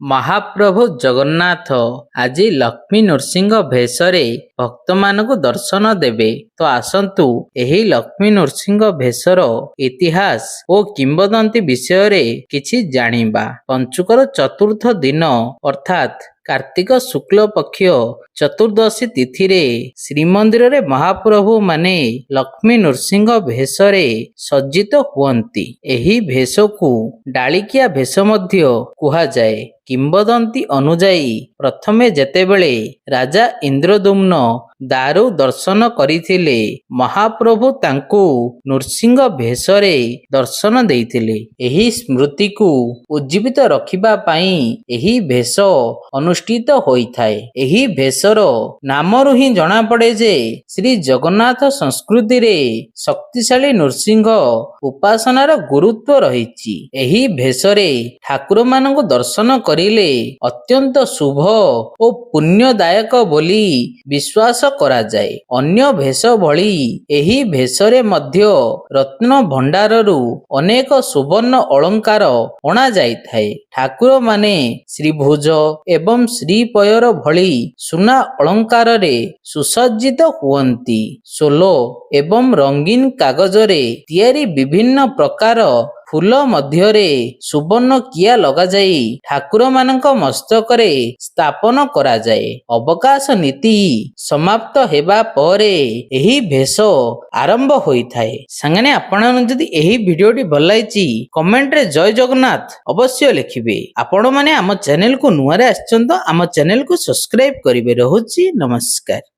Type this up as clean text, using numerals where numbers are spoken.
ମହାପ୍ରଭୁ ଜଗନ୍ନାଥ ଆଜି ଲକ୍ଷ୍ମୀ ନୃସିଂହ ବେଶରେ ଭକ୍ତମାନଙ୍କୁ ଦର୍ଶନ ଦେବେ। ତ ଆସନ୍ତୁ ଏହି ଲକ୍ଷ୍ମୀ ନୃସିଂହ ବେଶର ଇତିହାସ ଓ କିମ୍ବଦନ୍ତୀ ବିଷୟରେ କିଛି ଜାଣିବା। ପଞ୍ଚୁକର ଚତୁର୍ଥ ଦିନ ଅର୍ଥାତ୍ କାର୍ତ୍ତିକ ଶୁକ୍ଲ ପକ୍ଷ ଚତୁର୍ଦ୍ଦଶୀ ତିଥିରେ ଶ୍ରୀମନ୍ଦିରରେ ମହାପ୍ରଭୁ ମାନେ ଲକ୍ଷ୍ମୀ ନୃସିଂହ ବେଶରେ ସଜ୍ଜିତ ହୁଅନ୍ତି। ଏହି ବେଶକୁ ଡାଳିକିଆ ବେଶ ମଧ୍ୟ କୁହାଯାଏ। କିମ୍ବଦନ୍ତୀ ଅନୁଯାୟୀ ପ୍ରଥମେ ଯେତେବେଳେ ରାଜା ଇନ୍ଦ୍ରଦ୍ୟୁମ୍ନ ଦାରୁ ଦର୍ଶନ କରିଥିଲେ, ମହାପ୍ରଭୁ ତାଙ୍କୁ ନୃସିଂହ ବେଶରେ ଦର୍ଶନ ଦେଇଥିଲେ। ଏହି ସ୍ମୃତିକୁ ଉଜ୍ଜୀବିତ ରଖିବା ପାଇଁ ଏହି ବେଶ ଅନୁଷ୍ଠିତ ହୋଇଥାଏ। ଏହି ବେଶର ନାମରୁ ହିଁ ଜଣାପଡ଼େ ଯେ ଶ୍ରୀ ଜଗନ୍ନାଥ ସଂସ୍କୃତିରେ ଶକ୍ତିଶାଳୀ ନୃସିଂହ ଉପାସନାର ଗୁରୁତ୍ୱ ରହିଛି। ଏହି ବେଶରେ ଠାକୁରମାନଙ୍କୁ ଦର୍ଶନ କରିଲେ ଅତ୍ୟନ୍ତ ଶୁଭ ଓ ପୁଣ୍ୟଦାୟକ ବୋଲି ବିଶ୍ୱାସ କରାଯାଏ। ଅନ୍ୟ ବେଶ ଭଳି ଏହି ବେଶରେ ମଧ୍ୟ ରତ୍ନ ଭଣ୍ଡାରରୁ ଅନେକ ସୁବର୍ଣ୍ଣ ଅଳଙ୍କାର ଅଣାଯାଇଥାଏ। ଠାକୁରମାନେ ଶ୍ରୀଭୁଜ ଏବଂ ଶ୍ରୀପୟର ଭଳି ସୁନା ଅଳଙ୍କାରରେ ସୁସଜ୍ଜିତ ହୁଅନ୍ତି। ସୋଲ ଏବଂ ରଙ୍ଗୀନ କାଗଜରେ ତିଆରି ବିଭିନ୍ନ ପ୍ରକାର ଫୁଲ ମଧ୍ୟରେ ସୁବର୍ଣ୍ଣ କିଆ ଲଗାଯାଇ ଠାକୁରମାନଙ୍କ ମସ୍ତକରେ ସ୍ଥାପନ କରାଯାଏ। ଅବକାଶ ନୀତି ସମାପ୍ତ ହେବା ପରେ ଏହି ବେଶ ଆରମ୍ଭ ହୋଇଥାଏ। ସାଙ୍ଗମାନେ ଆପଣଙ୍କୁ ଯଦି ଏହି ଭିଡ଼ିଓଟି ଭଲ ଲାଗିଛି କମେଣ୍ଟରେ ଜୟ ଜଗନ୍ନାଥ ଅବଶ୍ୟ ଲେଖିବେ। ଆପଣମାନେ ଆମ ଚ୍ୟାନେଲକୁ ନୂଆରେ ଆସିଛନ୍ତି ତ ଆମ ଚ୍ୟାନେଲକୁ ସବସ୍କ୍ରାଇବ କରିବେ। ରହୁଛି ନମସ୍କାର।